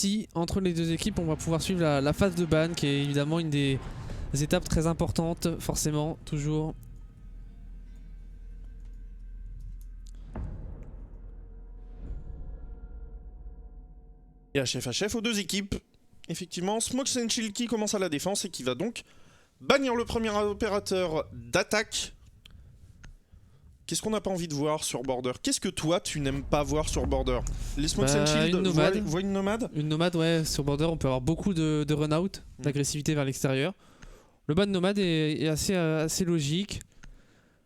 Si entre les deux équipes on va pouvoir suivre la phase de ban qui est évidemment une des étapes très importantes forcément toujours. Et HF aux deux équipes. Effectivement, Smokes and Shield qui commence à la défense et qui va donc bannir le premier opérateur d'attaque. Qu'est-ce qu'on n'a pas envie de voir sur Border? Qu'est-ce que toi tu n'aimes pas voir sur Border? Les Smokes and Shield voient une nomade? Une nomade, ouais, sur Border on peut avoir beaucoup de run-out, d'agressivité vers l'extérieur. Le ban de nomade est assez logique.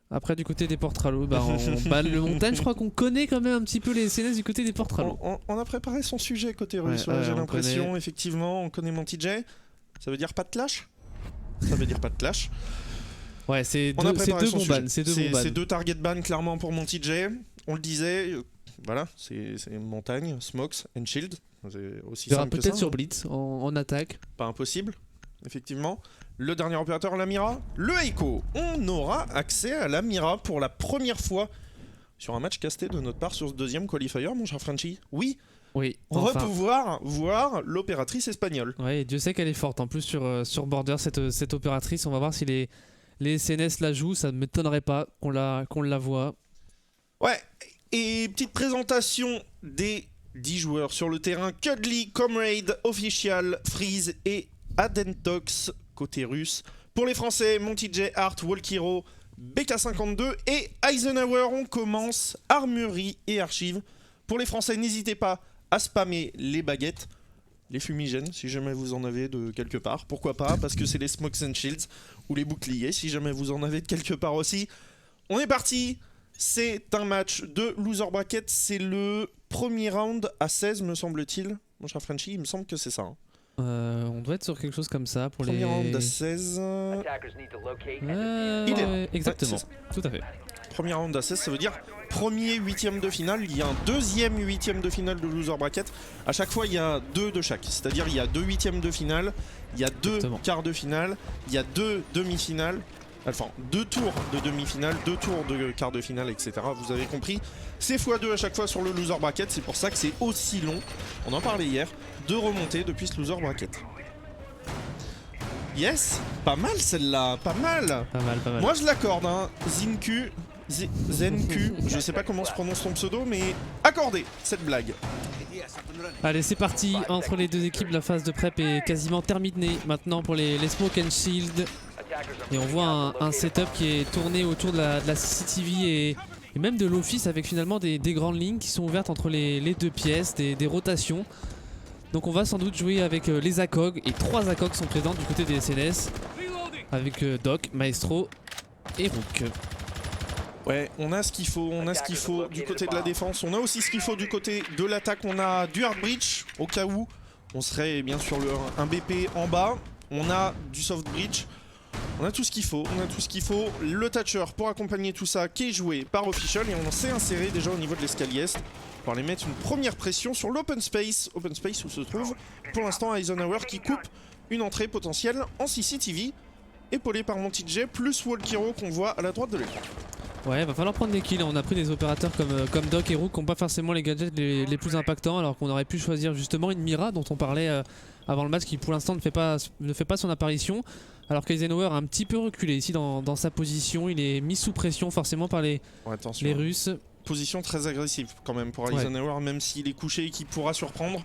Après du côté des Portralo, bah, on banne le montagne. Je crois qu'on connaît quand même un petit peu les CNS du côté des Portralo. On a préparé son sujet côté russe, ouais, j'ai l'impression, effectivement, on connaît Monty J. Ça veut dire pas de clash? Ça veut dire pas de clash. Ouais, c'est deux bons bans. C'est deux target ban clairement pour Monty J. On le disait, voilà, c'est montagne, Smokes and Shield. C'est aussi simple que ça. Peut-être sur Blitz en attaque. Pas impossible, effectivement. Le dernier opérateur, la Mira, le Echo. On aura accès à la Mira pour la première fois sur un match casté de notre part sur ce deuxième qualifier, mon cher Frenchy. Oui. On va pouvoir voir l'opératrice espagnole. Ouais, et Dieu sait qu'elle est forte. En plus sur Border, cette opératrice, on va voir si les SNS la jouent. Ça ne m'étonnerait pas qu'on la voit. Ouais, et petite présentation des 10 joueurs sur le terrain. Cuddly, Comrade, Official, Freeze et Adentox côté russe. Pour les Français, Monty J, Art, Walkiro, BK52 et Eisenhower. On commence Armurerie et Archive. Pour les Français, n'hésitez pas à spammer les baguettes, les fumigènes, si jamais vous en avez de quelque part. Pourquoi pas, parce que c'est les Smokes and Shields ou les boucliers, si jamais vous en avez de quelque part aussi. On est parti. C'est un match de loser bracket. C'est le premier round à 16, me semble-t-il. Mon cher Frenchy, il me semble que c'est ça. Hein. On doit être sur quelque chose comme ça pour premier round à 16. Exactement, tout à fait. Premier round à 16, ça veut dire premier huitième de finale. Il y a un deuxième huitième de finale de loser bracket. À chaque fois, il y a deux de chaque. C'est-à-dire, il y a deux huitièmes de finale, il y a deux quarts de finale, il y a deux demi-finales. Enfin, deux tours de demi-finale, deux tours de quart de finale, etc. Vous avez compris. C'est x2 à chaque fois sur le loser bracket. C'est pour ça que c'est aussi long. On en parlait hier. De remonter depuis ce loser bracket. Yes, pas mal celle-là, pas mal. Pas mal. Moi je l'accorde, hein. Zenku, je sais pas comment se prononce ton pseudo, mais accordé cette blague. Allez, c'est parti entre les deux équipes. La phase de prep est quasiment terminée maintenant pour les Smoke and Shield. Et on voit un setup qui est tourné autour de la CCTV et même de l'office avec finalement des grandes lignes qui sont ouvertes entre les deux pièces, des rotations. Donc on va sans doute jouer avec les ACOG et 3 ACOG sont présents du côté des SNS avec Doc, Maestro et Rook. Ouais, on a ce qu'il faut, du côté de la défense. On a aussi ce qu'il faut du côté de l'attaque. On a du hard breach au cas où on serait bien sûr un BP en bas. On a du soft breach. On a tout ce qu'il faut, Le Thatcher pour accompagner tout ça qui est joué par Official et on s'est inséré déjà au niveau de l'escalier est pour aller mettre une première pression sur l'open space. Open space où se trouve pour l'instant Eisenhower qui coupe une entrée potentielle en CCTV épaulé par Monty J plus Walkiro qu'on voit à la droite de l'écran. Ouais, va falloir prendre des kills. On a pris des opérateurs comme Doc et Rook qui n'ont pas forcément les gadgets les plus impactants alors qu'on aurait pu choisir justement une Mira dont on parlait avant le match qui pour l'instant ne fait pas son apparition. Alors qu'Eisenhower a un petit peu reculé ici dans sa position. Il est mis sous pression forcément par les Russes. Position très agressive quand même pour Eisenhower, même s'il est couché et qu'il pourra surprendre.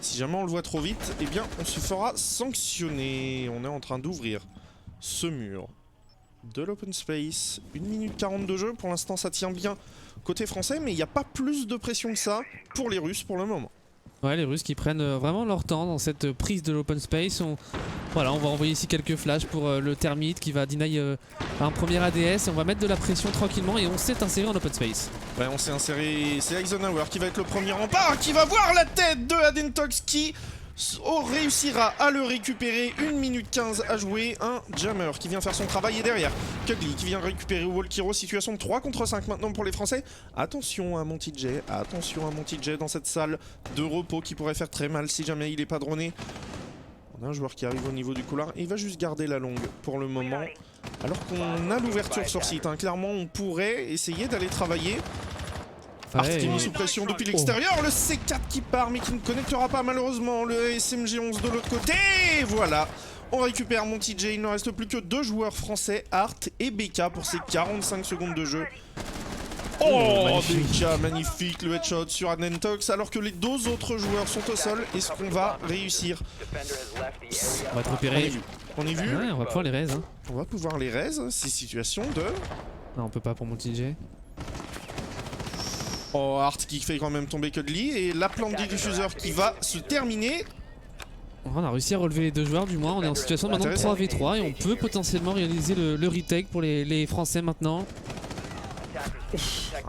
Si jamais on le voit trop vite, eh bien on se fera sanctionner. On est en train d'ouvrir ce mur de l'open space. 1 minute 40 de jeu. Pour l'instant ça tient bien côté français, mais il n'y a pas plus de pression que ça pour les Russes pour le moment. Ouais, les Russes qui prennent vraiment leur temps dans cette prise de l'open space. Voilà, on va envoyer ici quelques flashs pour le Termite qui va deny un premier ADS. Et on va mettre de la pression tranquillement et on s'est inséré en open space. Ouais, on s'est inséré. C'est Eisenhower qui va être le premier rempart, qui va voir la tête de Adentox qui réussira à le récupérer. 1 minute 15 à jouer. Un jammer qui vient faire son travail et derrière Cuddly qui vient récupérer Walkiro. Situation de 3 contre 5 maintenant pour les Français. Attention à Monty J, dans cette salle de repos qui pourrait faire très mal si jamais il n'est pas droné. On a un joueur qui arrive au niveau du couloir et il va juste garder la longue pour le moment. Alors qu'on a l'ouverture sur site, hein. Clairement on pourrait essayer d'aller travailler. Art qui est mis sous pression depuis l'extérieur, le C4 qui part mais qui ne connectera pas malheureusement le SMG11 de l'autre côté. Et voilà, on récupère Monty J, il ne reste plus que 2 joueurs français, Art et BK pour ces 45 secondes de jeu. Oh, BK, magnifique le headshot sur Adentox alors que les 2 autres joueurs sont au sol. Est-ce qu'on va réussir? On va être repéré. On est vu. Ouais, on va pouvoir les raise. Hein. On va pouvoir les raise, c'est situation de... Non, on peut pas pour Monty J. Oh, Art qui fait quand même tomber Cuddly et la plante du diffuseur qui va se terminer. On a réussi à relever les 2 joueurs, du moins on est en situation maintenant de 3v3 et on peut potentiellement réaliser le retake pour les Français maintenant.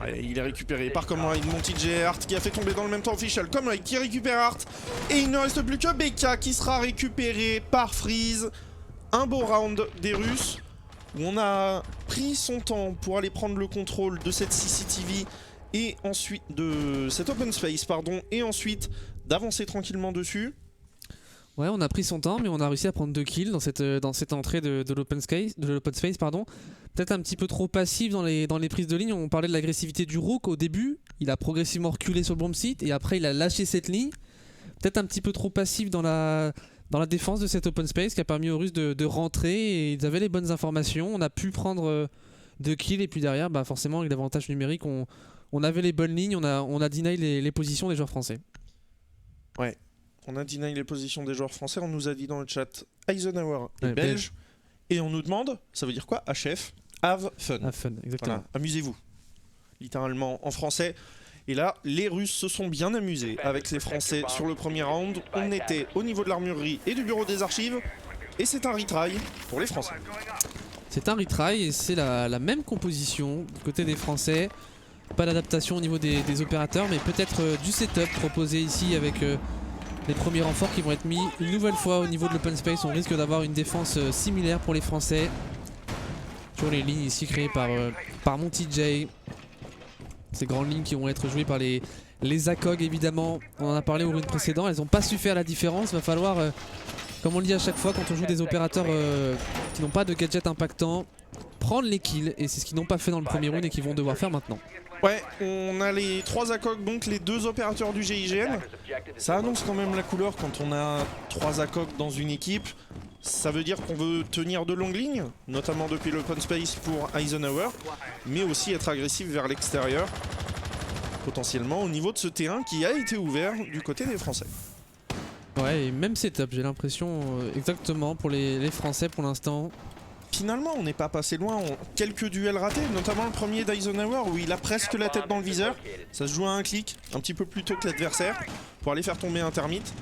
Ouais, il est récupéré par Comrade, Monty J, Art qui a fait tomber dans le même temps Official, Comrade qui récupère Art et il ne reste plus que BK qui sera récupéré par Freeze. Un beau round des Russes où on a pris son temps pour aller prendre le contrôle de cette CCTV et ensuite de cet open space pardon et ensuite d'avancer tranquillement dessus. Ouais, on a pris son temps mais on a réussi à prendre 2 kills dans cette entrée de l'open space pardon. Peut-être un petit peu trop passif dans les prises de ligne. On parlait de l'agressivité du Rook au début, il a progressivement reculé sur le bomb site et après il a lâché cette ligne. Peut-être un petit peu trop passif dans la défense de cet open space qui a permis aux Russes de rentrer et ils avaient les bonnes informations. On a pu prendre 2 kills et puis derrière bah forcément avec l'avantage numérique on avait les bonnes lignes, on a deny les positions des joueurs français. Ouais, on a deny les positions des joueurs français, on nous a dit dans le chat Eisenhower est belge et on nous demande, ça veut dire quoi? HF, have fun. Have fun, exactement. Voilà, amusez-vous, littéralement en français. Et là, les Russes se sont bien amusés avec les Français sur le premier round. On était au niveau de l'armurerie et du bureau des archives. Et c'est un retry pour les Français. C'est un retry et c'est la même composition du côté des Français. Pas d'adaptation au niveau des opérateurs, mais peut-être du setup proposé ici avec les premiers renforts qui vont être mis une nouvelle fois au niveau de l'open space. On risque d'avoir une défense similaire pour les Français. Sur les lignes ici créées par Monty J. Ces grandes lignes qui vont être jouées par les ACOG évidemment. On en a parlé au round précédent, elles n'ont pas su faire la différence. Il va falloir, comme on le dit à chaque fois quand on joue des opérateurs qui n'ont pas de gadget impactant, prendre les kills. Et c'est ce qu'ils n'ont pas fait dans le premier round et qu'ils vont devoir faire maintenant. Ouais, on a les 3 ACOG, donc les 2 opérateurs du GIGN. Ça annonce quand même la couleur quand on a 3 ACOG dans une équipe. Ça veut dire qu'on veut tenir de longues lignes, notamment depuis l'open space pour Eisenhower, mais aussi être agressif vers l'extérieur, potentiellement au niveau de ce terrain qui a été ouvert du côté des Français. Ouais, et même setup, j'ai l'impression exactement pour les Français pour l'instant. Finalement, on n'est pas passé loin, quelques duels ratés, notamment le premier d'Eisenhower où il a presque la tête dans le viseur. Ça se joue à un clic, un petit peu plus tôt que l'adversaire, pour aller faire tomber un termite.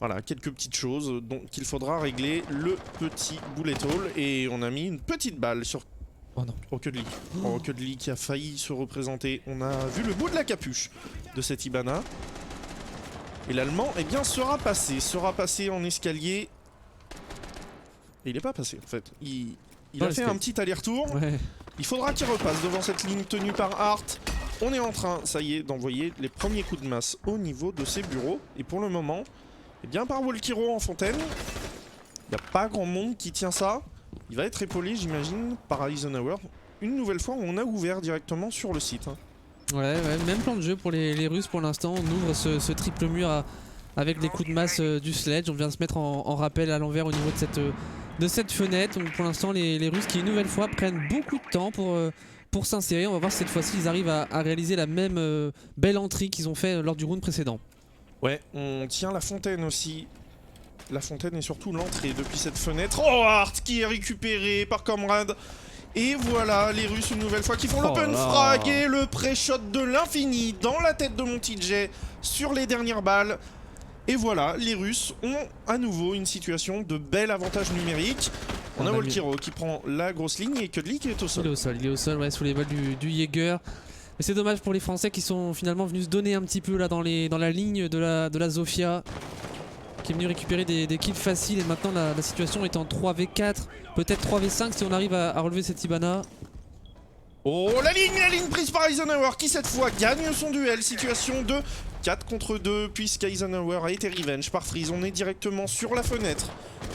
Voilà, quelques petites choses donc il faudra régler le petit bullet hole. Et on a mis une petite balle sur Cuddly. Oh, Cuddly qui a failli se représenter. On a vu le bout de la capuche de cet Ibana. Et l'Allemand, eh bien, sera passé en escalier. Et il n'est pas passé en fait. Il a fait un petit aller-retour. Ouais. Il faudra qu'il repasse devant cette ligne tenue par Art. On est en train, ça y est, d'envoyer les premiers coups de masse au niveau de ses bureaux. Et pour le moment... Et bien par Walkiro en fontaine, il n'y a pas grand monde qui tient ça. Il va être épaulé j'imagine par Eisenhower. Une nouvelle fois on a ouvert directement sur le site. Hein. Ouais, même plan de jeu pour les Russes pour l'instant. On ouvre ce triple mur avec les coups de masse du sledge. On vient de se mettre en rappel à l'envers au niveau de cette fenêtre. Donc pour l'instant les Russes qui une nouvelle fois prennent beaucoup de temps pour s'insérer. On va voir si cette fois-ci ils arrivent à réaliser la même belle entrée qu'ils ont fait lors du round précédent. Ouais, on tient la fontaine aussi. La fontaine et surtout l'entrée depuis cette fenêtre. Oh, Art qui est récupéré par Comrade. Et voilà, les Russes une nouvelle fois qui font l'open frag et le pré-shot de l'infini dans la tête de Monty J sur les dernières balles. Et voilà, les Russes ont à nouveau une situation de bel avantage numérique. On a Walkiro qui prend la grosse ligne et Cuddly qui est au sol. Il est au sol, ouais, sous les balles du Jaeger. Mais c'est dommage pour les Français qui sont finalement venus se donner un petit peu là dans la ligne de la Zofia, qui est venu récupérer des kills faciles. Et maintenant la situation est en 3v4, peut-être 3v5 si on arrive à relever cette Ibana. Oh, la ligne prise par Eisenhower qui cette fois gagne son duel. Situation de 4 contre 2 puisqu'Eisenhower a été revenge par Freeze. On est directement sur la fenêtre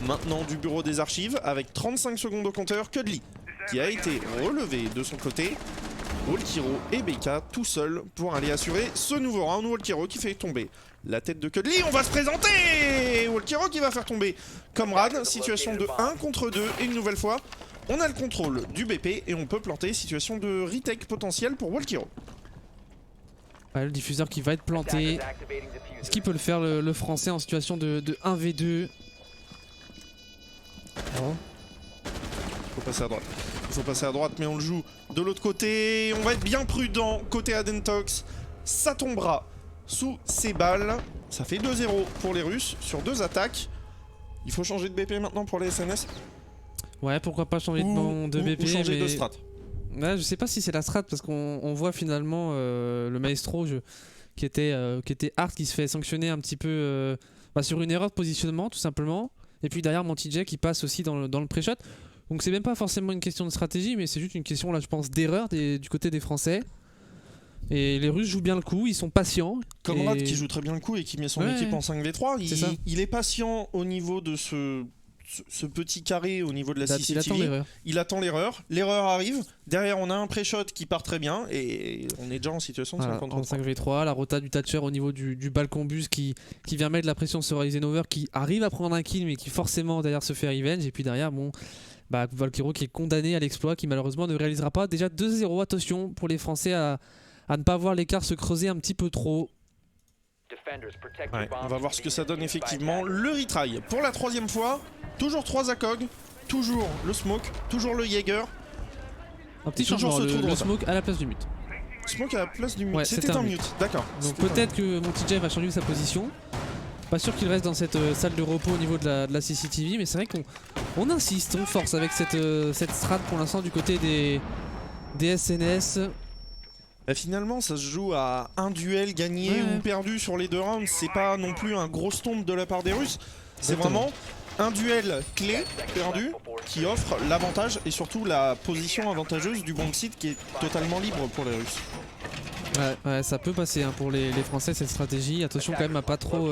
maintenant du bureau des archives avec 35 secondes au compteur. Cuddly qui a été relevé de son côté. Walkiro et Beka tout seuls pour aller assurer ce nouveau round. Walkiro qui fait tomber la tête de Cuddly. On va se présenter. Walkiro qui va faire tomber Comrade. Situation de 1 contre 2 et une nouvelle fois on a le contrôle du BP et on peut planter. Situation de retake potentiel pour Walkiro. Ouais, le diffuseur qui va être planté. Est-ce qu'il peut le faire le français en situation de 1v2? Oh. Faut passer à droite. Il faut passer à droite mais on le joue de l'autre côté. On va être bien prudent côté Adentox. Ça tombera sous ses balles. Ça fait 2-0 pour les Russes sur 2 attaques. Il faut changer de BP maintenant pour les SNS. Ouais, pourquoi pas changer de BP, ou changer mais... de strat. Ouais, je sais pas si c'est la strat parce qu'on voit finalement le maestro qui était hard, qui se fait sanctionner un petit peu sur une erreur de positionnement tout simplement. Et puis derrière Monty qui passe aussi dans le pré-shot. Donc c'est même pas forcément une question de stratégie, mais c'est juste une question là je pense d'erreur du côté des Français. Et les Russes jouent bien le coup, ils sont patients. Comrade qui joue très bien le coup et qui met son équipe en 5v3. Il est patient au niveau de ce petit carré au niveau de la CCTV. Il attend l'erreur. L'erreur arrive. Derrière, on a un pré-shot qui part très bien et on est déjà en situation de 50 en 5v3. La rota du Thatcher au niveau du balcon bus qui vient mettre la pression sur Eisenhower qui arrive à prendre un kill mais qui forcément derrière se fait revenge. Et puis derrière, Walkiro qui est condamné à l'exploit qui malheureusement ne réalisera pas. Déjà 2-0. Attention pour les Français à ne pas voir l'écart se creuser un petit peu trop. Ouais, on va voir ce que ça donne effectivement. Le retry pour la 3e fois. Toujours 3 ACOG, toujours le smoke, toujours le Jaeger. Un petit changement, le smoke à la place du mute. Smoke à la place du mute, ouais, c'était un mute, d'accord. Donc peut-être que Monty va changer sa position. Pas sûr qu'il reste dans cette salle de repos au niveau de la CCTV, mais c'est vrai qu'on insiste, on force avec cette strat pour l'instant du côté des SNS. Et finalement ça se joue à un duel gagné ou perdu sur les 2 rounds, c'est pas non plus un gros stomp de la part des Russes, c'est vraiment un duel clé perdu qui offre l'avantage et surtout la position avantageuse du bomb site qui est totalement libre pour les Russes. Ouais, ça peut passer pour les Français cette stratégie. Attention quand même à pas trop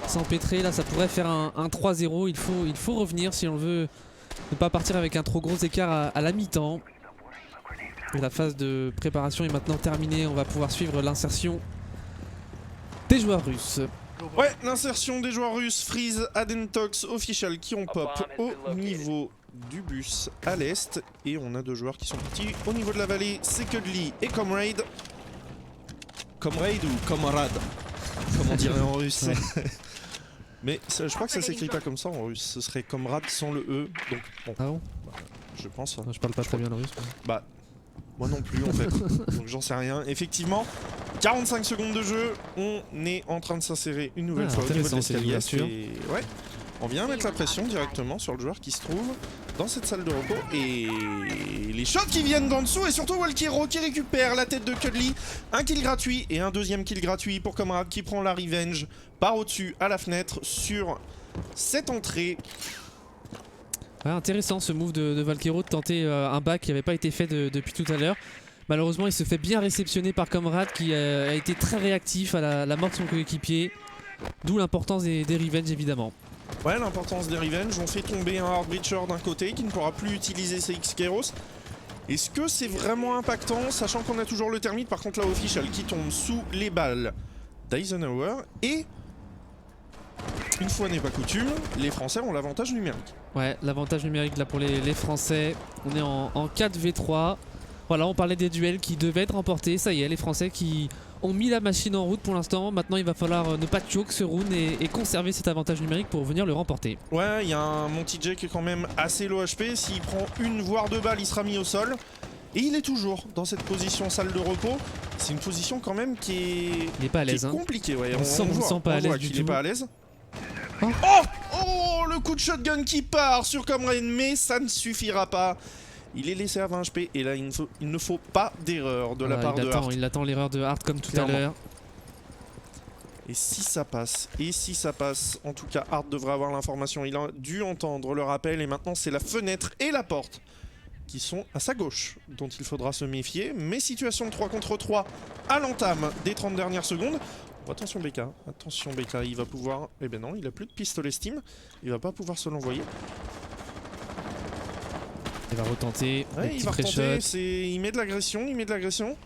s'empêtrer. Là ça pourrait faire un 3-0. Il faut revenir si on veut ne pas partir avec un trop gros écart à la mi-temps. Et la phase de préparation est maintenant terminée. On va pouvoir suivre l'insertion des joueurs russes. Ouais, l'insertion des joueurs russes, Freeze, Adentox, Official qui ont pop au niveau du bus à l'est. Et on a 2 joueurs qui sont partis au niveau de la vallée, c'est Cuddly et Comrade. Comrade ou Comrade, comme on dirait en russe. Mais ça, je crois que ça s'écrit pas comme ça en russe, ce serait Comrade sans le E. Donc bon, ah bon je pense. Non, je parle pas très bien le russe. Bah, moi non plus en fait, donc j'en sais rien. Effectivement, 45 secondes de jeu, on est en train de s'insérer une nouvelle fois au niveau de l'escalier. Ouais, on vient mettre la pression directement sur le joueur qui se trouve dans cette salle de repos. Et les shots qui viennent d'en dessous et surtout Walkiro qui récupère la tête de Cuddly. Un kill gratuit et un 2e kill gratuit pour Comrade qui prend la revenge par au-dessus à la fenêtre sur cette entrée. Ouais, intéressant ce move de Walkiro de tenter un back qui n'avait pas été fait depuis tout à l'heure. Malheureusement il se fait bien réceptionner par Comrade qui a été très réactif à la mort de son coéquipier. D'où l'importance des revenge évidemment. Ouais, l'importance des revenge. On fait tomber un hard breacher d'un côté qui ne pourra plus utiliser ses X-Keros. Est-ce que c'est vraiment impactant, sachant qu'on a toujours le thermite? Par contre là Official qui tombe sous les balles d'Eisenhower. Et une fois n'est pas coutume, les Français ont l'avantage numérique. Ouais, l'avantage numérique là pour les Français. On est en 4v3. Voilà, on parlait des duels qui devaient être remportés. Ça y est, les Français qui ont mis la machine en route pour l'instant. Maintenant, il va falloir ne pas choke ce round et conserver cet avantage numérique pour venir le remporter. Ouais, il y a un Monty J qui est quand même assez low HP. S'il prend 1 voire 2 balles, il sera mis au sol. Et il est toujours dans cette position salle de repos. C'est une position quand même qui est pas à l'aise, compliquée. Ouais. On sent pas à l'aise du tout. Il est pas à l'aise. Oh. Oh, le coup de shotgun qui part sur Comrade, mais ça ne suffira pas. Il est laissé à 20 HP et là il ne faut pas d'erreur de la part de Hart. Il attend l'erreur de Hart comme tout à l'heure. Et si ça passe, en tout cas Hart devrait avoir l'information. Il a dû entendre le rappel et maintenant c'est la fenêtre et la porte qui sont à sa gauche dont il faudra se méfier. Mais situation de 3 contre 3 à l'entame des 30 dernières secondes. Oh, attention Beka, il va pouvoir... Eh ben non, il a plus de pistolet Steam, il va pas pouvoir se l'envoyer. Il va retenter. Ouais, il va retenter, il met de l'agression,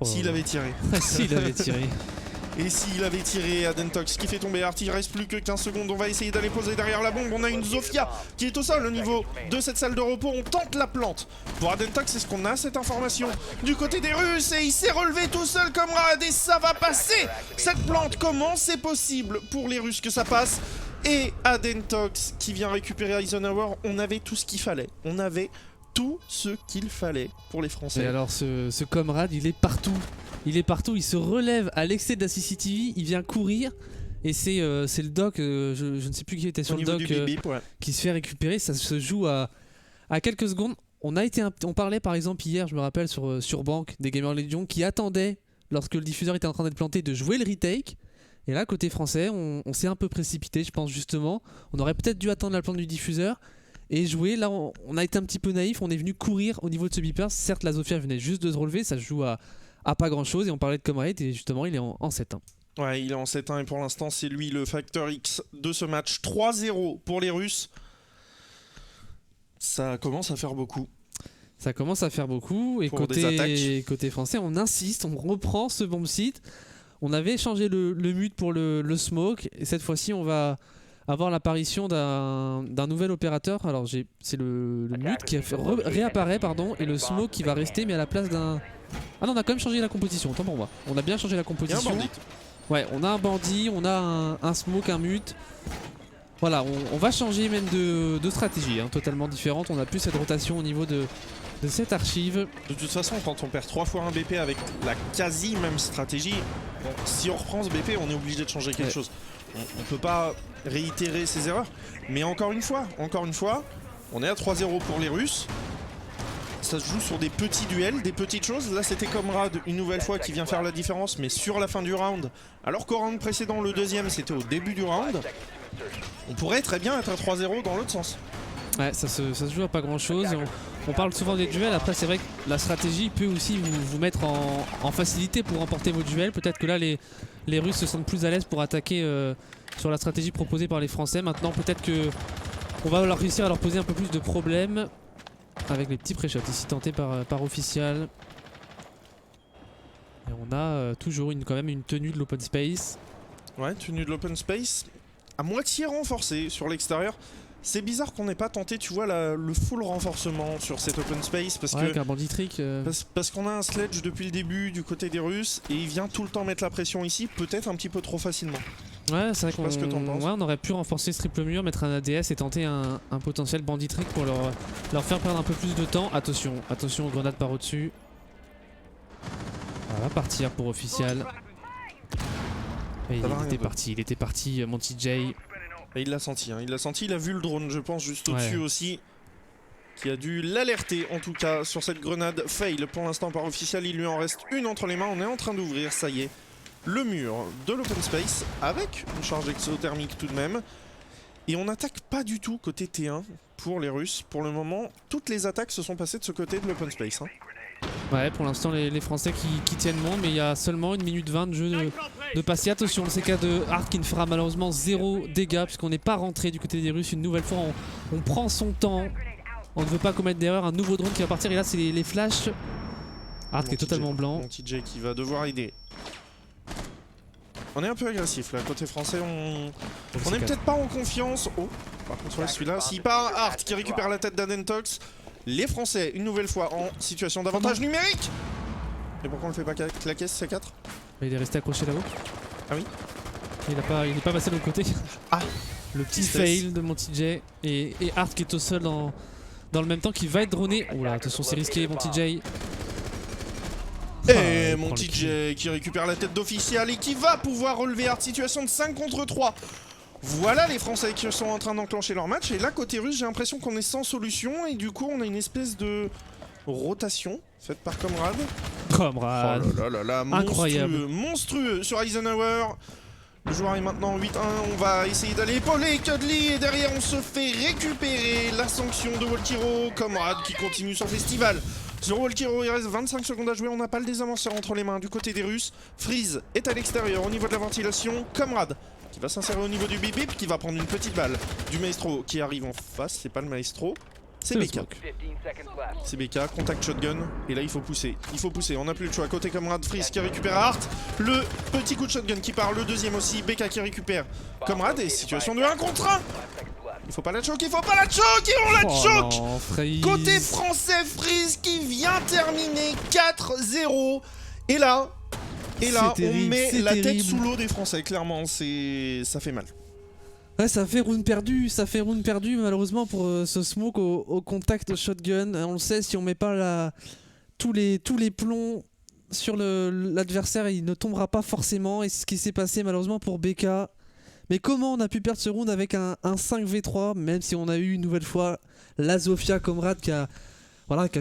Oh. S'il avait tiré. S'il avait tiré. Et s'il avait tiré, Adentox qui fait tomber Art, il reste plus que 15 secondes, on va essayer d'aller poser derrière la bombe, on a une Zofia qui est au sol au niveau de cette salle de repos, on tente la plante. Pour Adentox, est-ce qu'on a cette information du côté des Russes? Et il s'est relevé tout seul comme Rad et ça va passer. Cette plante, comment c'est possible pour les Russes que ça passe? Et Adentox qui vient récupérer Eisenhower, on avait tout ce qu'il fallait, tout ce qu'il fallait pour les Français. Et alors ce Comrade, il est partout. Il se relève à l'excès de la CCTV, il vient courir. Et c'est le doc, je ne sais plus qui était sur le doc, ouais. qui se fait récupérer. Ça se joue à quelques secondes. On parlait par exemple hier, je me rappelle, sur Bank des Gamer Legion qui attendaient, lorsque le diffuseur était en train d'être planté, de jouer le retake. Et là, côté français, on s'est un peu précipité, je pense justement. On aurait peut-être dû attendre la plante du diffuseur et jouer. Là, on a été un petit peu naïf, on est venu courir au niveau de ce beeper. Certes, la Zofia venait juste de se relever, ça se joue à pas grand chose. Et on parlait de Comrade et justement, il est en 7-1. Ouais, il est en 7-1 et pour l'instant, c'est lui le facteur X de ce match. 3-0 pour les Russes. Ça commence à faire beaucoup. Ça commence à faire beaucoup. Et côté français, on insiste, on reprend ce bomb site. On avait changé le mute pour le smoke. Et cette fois-ci, on va avoir l'apparition d'un nouvel opérateur. Alors c'est le mute qui réapparaît, pardon, et le smoke qui va rester, mais à la place d'un... Ah non, on a quand même changé la composition, autant pour moi. On a bien changé la composition. Il y a un bandit. Ouais, on a un bandit, on a un smoke, un mute. Voilà, on va changer même de stratégie, hein, totalement différente. On a plus cette rotation au niveau de cette archive. De toute façon, quand on perd 3 fois un BP avec la quasi même stratégie, bon, si on reprend ce BP, on est obligé de changer quelque chose. On peut pas réitérer ses erreurs. Mais encore une fois, on est à 3-0 pour les Russes. Ça se joue sur des petits duels, des petites choses. Là, c'était Comrade, une nouvelle fois, qui vient faire la différence, mais sur la fin du round. Alors qu'au round précédent, le deuxième, c'était au début du round. On pourrait très bien être à 3-0 dans l'autre sens. Ouais, ça se joue à pas grand chose. On parle souvent des duels. Après, c'est vrai que la stratégie peut aussi vous mettre en facilité pour remporter vos duels. Peut-être que là, les Russes se sentent plus à l'aise pour attaquer sur la stratégie proposée par les Français. Maintenant, peut-être que on va leur réussir à leur poser un peu plus de problèmes avec les petits pré-shots ici tentés par Official. Et on a toujours quand même une tenue de l'open space. Ouais, tenue de l'open space à moitié renforcée sur l'extérieur. C'est bizarre qu'on n'ait pas tenté, tu vois, le full renforcement sur cet open space parce que un bandit trick. Parce qu'on a un sledge depuis le début du côté des Russes et il vient tout le temps mettre la pression ici, peut-être un petit peu trop facilement. Ouais, c'est vrai qu'on ce que t'en penses. on aurait pu renforcer ce triple mur, mettre un ADS et tenter un potentiel bandit trick pour leur faire perdre un peu plus de temps. Attention aux grenades par au-dessus. Ça va partir pour Official. Et il était parti, Monty J. Et il l'a senti, il a vu le drone, je pense, juste au-dessus aussi, qui a dû l'alerter en tout cas sur cette grenade. Fail pour l'instant par Official, il lui en reste une entre les mains, on est en train d'ouvrir, ça y est, le mur de l'open space avec une charge exothermique tout de même. Et on n'attaque pas du tout côté T1 pour les Russes. Pour le moment, toutes les attaques se sont passées de ce côté de l'open space. Ouais, pour l'instant les Français qui tiennent bon, mais il y a seulement 1 minute 20 de jeu de passer. Attention, le CK de Art qui ne fera malheureusement 0 dégâts puisqu'on n'est pas rentré du côté des Russes. Une nouvelle fois, on prend son temps. On ne veut pas commettre d'erreur. Un nouveau drone qui va partir et là c'est les flashs. Art qui est totalement blanc. Mon TJ qui va devoir aider. On est un peu agressif là, côté français, on est peut-être pas en confiance. Oh, par contre celui-là, s'il part, Art qui récupère la tête d'Adentox. Les Français, une nouvelle fois, en situation d'avantage numérique. Et pourquoi on le fait pas claquer ce C4? Il est resté accroché là-haut. Ah oui. Il n'est pas passé de l'autre côté. Ah, le petit fail de Monty J. Et Art qui est au sol dans le même temps, qui va être droné. Oh là, attention, c'est risqué, Monty J. Et Monty J qui récupère la tête d'Official et qui va pouvoir relever Art. Situation de 5 contre 3. Voilà les Français qui sont en train d'enclencher leur match. Et là, côté russe, j'ai l'impression qu'on est sans solution. Et du coup, on a une espèce de rotation faite par Comrade. Comrade. Oh là là là, incroyable. Monstrueux sur Eisenhower. Le joueur est maintenant 8-1. On va essayer d'aller épauler Cuddly. Et derrière, on se fait récupérer la sanction de Volkiro. Comrade qui continue son festival. Sur Volkiro, il reste 25 secondes à jouer. On n'a pas le désamorceur entre les mains du côté des Russes. Freeze est à l'extérieur au niveau de la ventilation. Comrade qui va s'insérer au niveau du bip bip, qui va prendre une petite balle du maestro qui arrive en face. C'est pas le maestro. C'est le BK. smoke. C'est BK, contact shotgun. Et là, il faut pousser. Il faut pousser. On n'a plus le choix. Côté Comrade, Freeze qui récupère Hart. Le petit coup de shotgun qui part. Le deuxième aussi. BK qui récupère Comrade. Et situation de 1 contre 1. Il faut pas la choke. Il faut pas la choke. Et on la choke. Non, Freeze. Côté français, Freeze qui vient terminer 4-0. Et là, on terrible, met la tête terrible. sous l'eau des Français. Clairement, ça fait mal. Ouais, ça fait round perdu malheureusement pour ce smoke au contact au shotgun. On le sait, si on met pas tous les plombs sur l'adversaire, il ne tombera pas forcément. Et c'est ce qui s'est passé malheureusement pour BK. Mais comment on a pu perdre ce round avec un 5v3, même si on a eu une nouvelle fois la Zofia Comrade qui a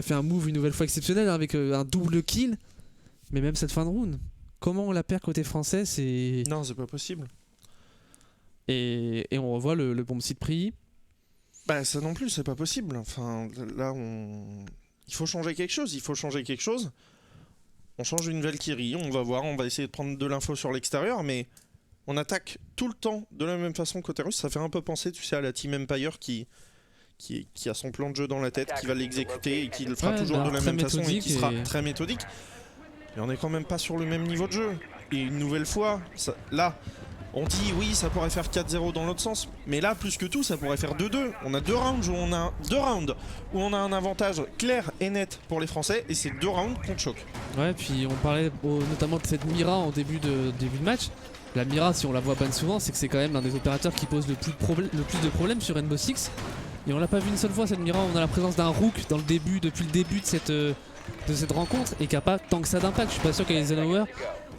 fait un move une nouvelle fois exceptionnel avec un double kill. Mais même cette fin de round, comment on la perd côté français, c'est... Non, c'est pas possible. Et on revoit le bomb site pris. Bah ça non plus, c'est pas possible. Enfin, là, il faut changer quelque chose. On change une Valkyrie, on va voir, on va essayer de prendre de l'info sur l'extérieur, mais on attaque tout le temps de la même façon côté russe. Ça fait un peu penser, tu sais, à la Team Empire qui a son plan de jeu dans la tête, qui va l'exécuter et qui le fera toujours de la même façon et qui sera très méthodique. Mais on n'est quand même pas sur le même niveau de jeu. Et une nouvelle fois, là... On dit oui, ça pourrait faire 4-0 dans l'autre sens, mais là, plus que tout, ça pourrait faire 2-2. On a deux rounds où on a un avantage clair et net pour les Français, et c'est 2 rounds qu'on choque. Ouais, puis on parlait notamment de cette Mira en début de match. La Mira, si on la voit pas souvent, c'est que c'est quand même un des opérateurs qui pose le plus de problèmes sur Rainbow Six. Et on l'a pas vu une seule fois cette Mira. On a la présence d'un Rook depuis le début de cette rencontre, et qui a pas tant que ça d'impact. Je suis pas sûr qu'Eisenhower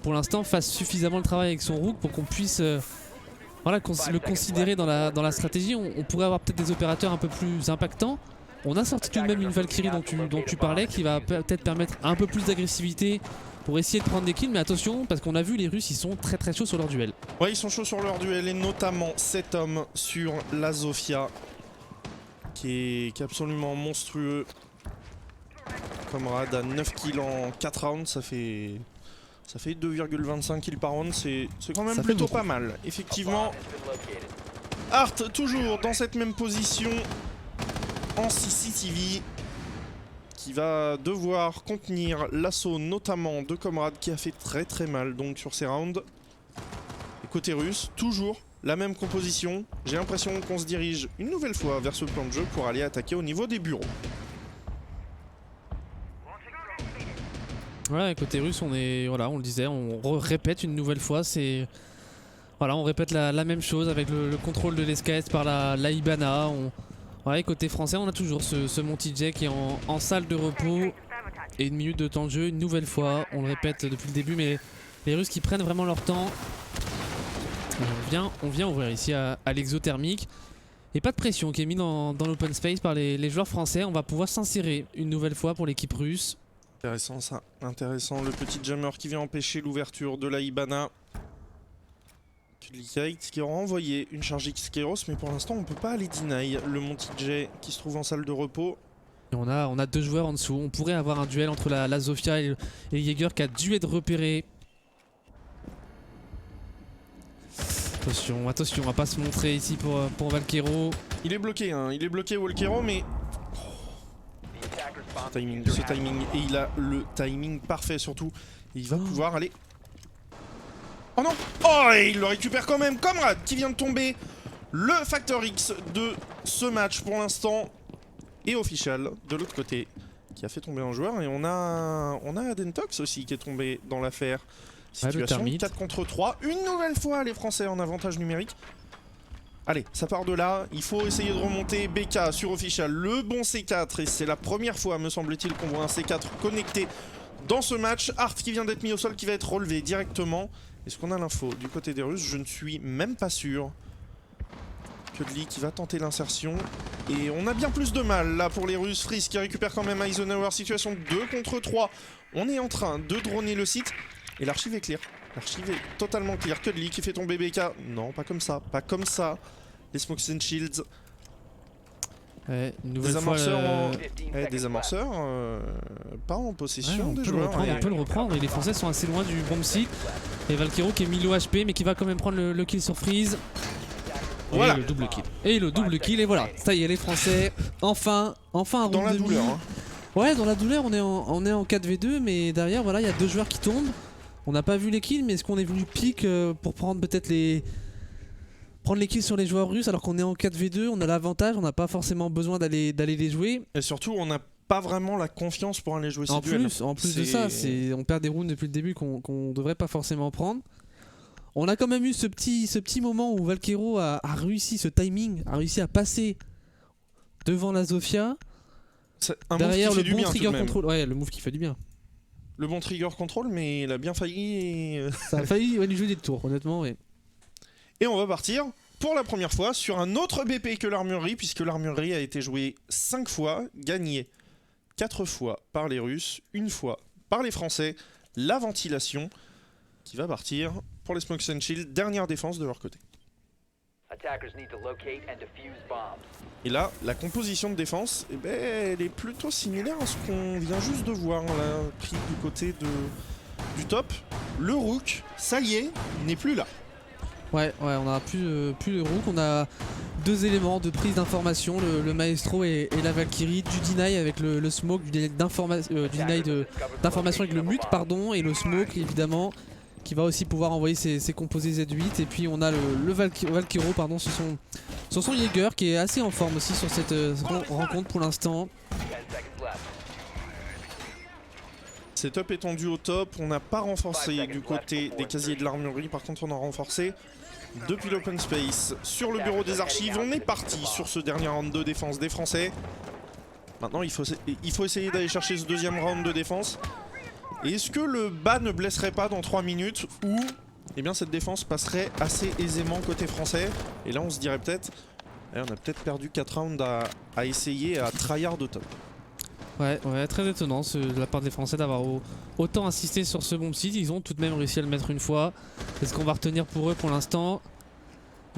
pour l'instant fasse suffisamment le travail avec son Rook pour qu'on puisse le considérer dans la stratégie. On pourrait avoir peut-être des opérateurs un peu plus impactants. On a sorti tout de même une Valkyrie dont tu parlais, qui va peut-être permettre un peu plus d'agressivité pour essayer de prendre des kills, mais attention parce qu'on a vu les Russes, ils sont très très chauds sur leur duel. Ouais, ils sont chauds sur leur duel, et notamment cet homme sur la Zofia qui est absolument monstrueux. Comrade à 9 kills en 4 rounds, ça fait 2,25 kills par round, c'est quand même plutôt pas mal. Effectivement, Hart toujours dans cette même position en CCTV, qui va devoir contenir l'assaut notamment de Comrade qui a fait très très mal donc sur ces rounds. Et côté russe, toujours la même composition. J'ai l'impression qu'on se dirige une nouvelle fois vers ce plan de jeu pour aller attaquer au niveau des bureaux. Ouais, côté russe, on le disait, on répète une nouvelle fois, on répète la même chose avec le contrôle de l'SKS par la Ibana. Ouais, côté français, on a toujours ce Monty J qui est en salle de repos et 1 minute de temps de jeu, une nouvelle fois, on le répète depuis le début, mais les Russes qui prennent vraiment leur temps. Et on vient ouvrir ici à l'exothermique. Et pas de pression qui est mise dans l'open space par les joueurs français, on va pouvoir s'insérer une nouvelle fois pour l'équipe russe. Intéressant ça, intéressant, le petit jammer qui vient empêcher l'ouverture de la Ibana. Qui aura envoyé une charge X-Keros, mais pour l'instant on peut pas aller deny le Monty J qui se trouve en salle de repos. Et on a 2 joueurs en dessous, on pourrait avoir un duel entre la Zofia et Jaeger qui a dû être repéré. Attention, on va pas se montrer ici pour Valkero. Il est bloqué, hein, il est bloqué Valkero, mais... Ce timing, et il a le timing parfait surtout. Il va pouvoir aller... Oh non! Oh, et il le récupère quand même. Comrade qui vient de tomber. Le facteur X de ce match pour l'instant est official de l'autre côté, qui a fait tomber un joueur. Et on a Adentox aussi qui est tombé dans l'affaire. Situation 4 contre 3. Une nouvelle fois les Français en avantage numérique. Allez, ça part de là, il faut essayer de remonter. BK sur official, le bon C4, et c'est la première fois, me semble-t-il, qu'on voit un C4 connecté dans ce match. Hart qui vient d'être mis au sol, qui va être relevé directement. Est-ce qu'on a l'info du côté des Russes? Je ne suis même pas sûr. Kudli qui va tenter l'insertion, et on a bien plus de mal là pour les Russes. Freeze qui récupère quand même Eisenhower, situation 2 contre 3. On est en train de droner le site, et l'archive est clear. L'archive est totalement clear. Kudli qui fait tomber BK. Non, pas comme ça, pas comme ça. Les smokes and shields. Ouais, des amorceurs, des amorceurs pas en possession des joueurs. On peut le reprendre, et les Français sont assez loin du bomb site. Et Valkero qui est mis low HP mais qui va quand même prendre le kill sur Freeze. Voilà. Et le double kill. Et le double kill, et voilà. Ça y est, les Français, enfin un round Dans la demi. douleur. Hein. Ouais, dans la douleur, on est en 4v2, mais derrière, voilà, il y a 2 joueurs qui tombent. On n'a pas vu les kills, mais est-ce qu'on est venu pique pour prendre peut-être prendre les kills sur les joueurs russes alors qu'on est en 4v2, on a l'avantage, on n'a pas forcément besoin d'aller les jouer. Et surtout, on n'a pas vraiment la confiance pour aller jouer ces duels. En plus de ça, on perd des rounds depuis le début qu'on devrait pas forcément prendre. On a quand même eu ce petit moment où Valkyro a réussi ce timing, a réussi à passer devant la Zofia. Derrière le bon trigger control, ouais, le move qui fait du bien. Le bon trigger control, mais il a bien failli. Ça a failli lui jouer des tours, honnêtement, ouais. Et on va partir pour la première fois sur un autre BP que l'armurerie, puisque l'armurerie a été jouée 5 fois, gagnée 4 fois par les Russes, 1 fois par les Français. La ventilation qui va partir pour les Smokes and Shield, dernière défense de leur côté. Et là, la composition de défense, eh ben, elle est plutôt similaire à ce qu'on vient juste de voir. On l'a pris du côté du top. Le Rook, ça y est, n'est plus là. Ouais, on a plus le Rook, on a 2 éléments de prise d'information, le Maestro et la Valkyrie, du deny avec le smoke, du deny d'information avec le mute, pardon, et le smoke évidemment, qui va aussi pouvoir envoyer ses composés Z8. Et puis on a le Valkyro, pardon, sur son Jaeger qui est assez en forme aussi sur cette rencontre pour l'instant. Setup étendu au top, on n'a pas renforcé du côté des casiers de l'armurerie, par contre on a renforcé depuis l'open space sur le bureau des archives. On est parti sur ce dernier round de défense des Français. Maintenant il faut essayer d'aller chercher ce deuxième round de défense. Est-ce que le bas ne blesserait pas dans 3 minutes ou eh bien cette défense passerait assez aisément côté français? Et là on se dirait peut-être, on a peut-être perdu 4 rounds à essayer à tryhard au top. Ouais, très étonnant de la part des Français d'avoir autant insisté sur ce bomb site. Ils ont tout de même réussi à le mettre une fois. C'est ce qu'on va retenir pour eux pour l'instant.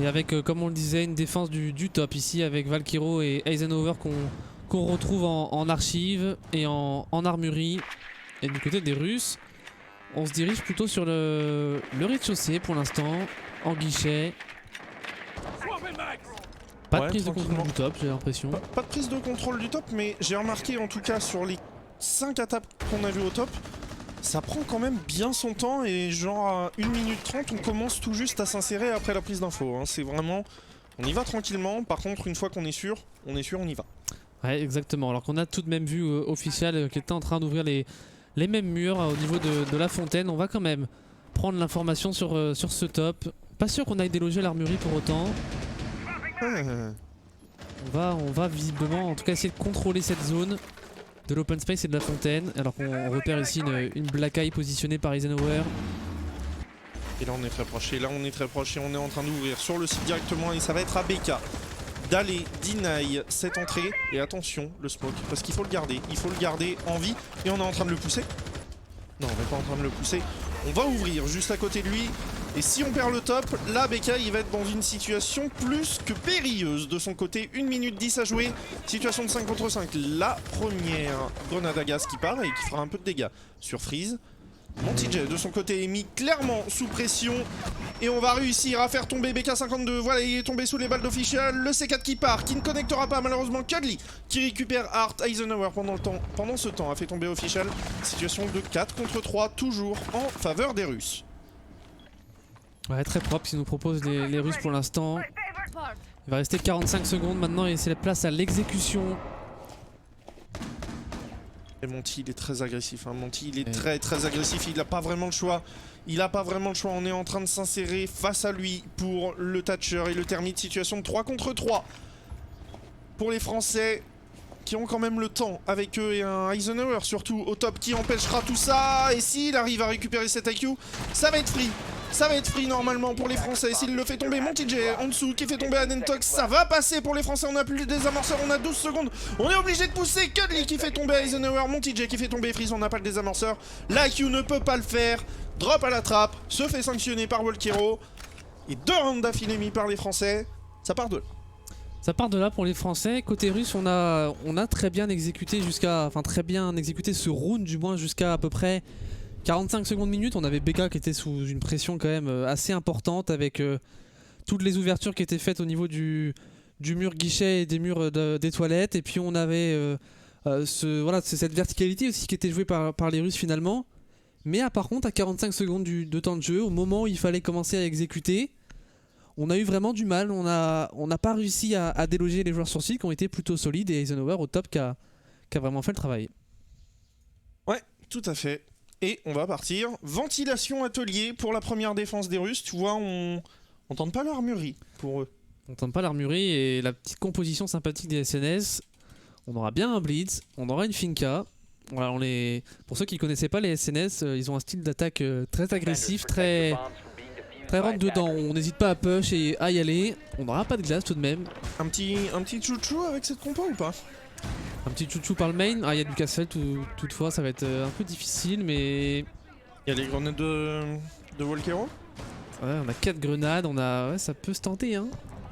Et avec, comme on le disait, une défense du top ici avec Valkyro et Eisenhower qu'on retrouve en archive et en armurerie. Et du côté des Russes, on se dirige plutôt sur le rez-de-chaussée pour l'instant, en guichet. Pas de prise de contrôle du top, j'ai l'impression. Pas de prise de contrôle du top, mais j'ai remarqué en tout cas sur les 5 attaques qu'on a vues au top, ça prend quand même bien son temps et genre à 1 minute 30, on commence tout juste à s'insérer après la prise d'info. Hein. C'est vraiment, on y va tranquillement, par contre une fois qu'on est sûr, on y va. Ouais, exactement, alors qu'on a tout de même vu Official qui était en train d'ouvrir les mêmes murs au niveau de la fontaine. On va quand même prendre l'information sur ce top. Pas sûr qu'on aille déloger l'armurerie pour autant. On va visiblement en tout cas essayer de contrôler cette zone de l'open space et de la fontaine. Alors qu'on repère ici une Black Eye positionnée par Eisenhower. Et là on est très proche, et on est en train d'ouvrir sur le site directement et ça va être à BK d'aller deny cette entrée. Et attention le smoke, parce qu'il faut le garder en vie. Et on est en train de le pousser. Non, on n'est pas en train de le pousser. On va ouvrir juste à côté de lui. Et si on perd le top, là BK il va être dans une situation plus que périlleuse de son côté. 1 minute 10 à jouer, situation de 5 contre 5. La première grenade à gaz qui part et qui fera un peu de dégâts sur Freeze. MontyJ de son côté est mis clairement sous pression. Et on va réussir à faire tomber BK52. Voilà, il est tombé sous les balles d'Official. Le C4 qui part, qui ne connectera pas malheureusement Cuddly, qui récupère Hart. Eisenhower pendant ce temps a fait tomber Official. Situation de 4 contre 3, toujours en faveur des Russes. Ouais, très propre, ils nous proposent les Russes pour l'instant. Il va rester 45 secondes maintenant et c'est la place à l'exécution. Et Monty il est très agressif, hein. Monty il est très agressif, il n'a pas vraiment le choix. On est en train de s'insérer face à lui pour le Thatcher et le Thermite. Situation de 3 contre 3 pour les Français qui ont quand même le temps avec eux et un Eisenhower surtout au top qui empêchera tout ça. Et s'il arrive à récupérer cet IQ, ça va être free. Ça va être free normalement pour les Français. S'il le fait tomber, MontyJ en dessous qui fait tomber Adentox, ça va passer pour les Français. On n'a plus les désamorceurs, on a 12 secondes. On est obligé de pousser Cuddly qui fait tomber Eisenhower, MontyJ qui fait tomber Freeze, on n'a pas le désamorceur. L'IQ ne peut pas le faire. Drop à la trappe, se fait sanctionner par Valkyro. Et 2 rounds d'affilée mis par les Français. Ça part de là. Ça part de là pour les Français. Côté russe, on a très bien exécuté ce round du moins jusqu'à à peu près 45 secondes minutes. On avait BK qui était sous une pression quand même assez importante avec toutes les ouvertures qui étaient faites au niveau du mur guichet et des murs des toilettes. Et puis on avait cette verticalité aussi qui était jouée par les Russes finalement. Mais par contre, à 45 secondes de temps de jeu, au moment où il fallait commencer à exécuter, on a eu vraiment du mal. On n'a pas réussi à déloger les joueurs sur site qui ont été plutôt solides, et Eisenhower au top qui a vraiment fait le travail. Ouais, tout à fait. Et on va partir. Ventilation atelier pour la première défense des Russes. Tu vois, on tente pas l'armurerie pour eux. On tente pas l'armurerie et la petite composition sympathique des SNS. On aura bien un blitz, on aura une finca. Voilà, pour ceux qui ne connaissaient pas les SNS, ils ont un style d'attaque très agressif, très rentre dedans. On n'hésite pas à push et à y aller. On n'aura pas de glace tout de même. Un petit chouchou avec cette compo ou pas? Un petit chouchou par le main. Ah, il y a du castle toutefois, ça va être un peu difficile, mais... Il y a les grenades de Volkero. Ouais, on a 4 grenades, ouais, ça peut se tenter, hein.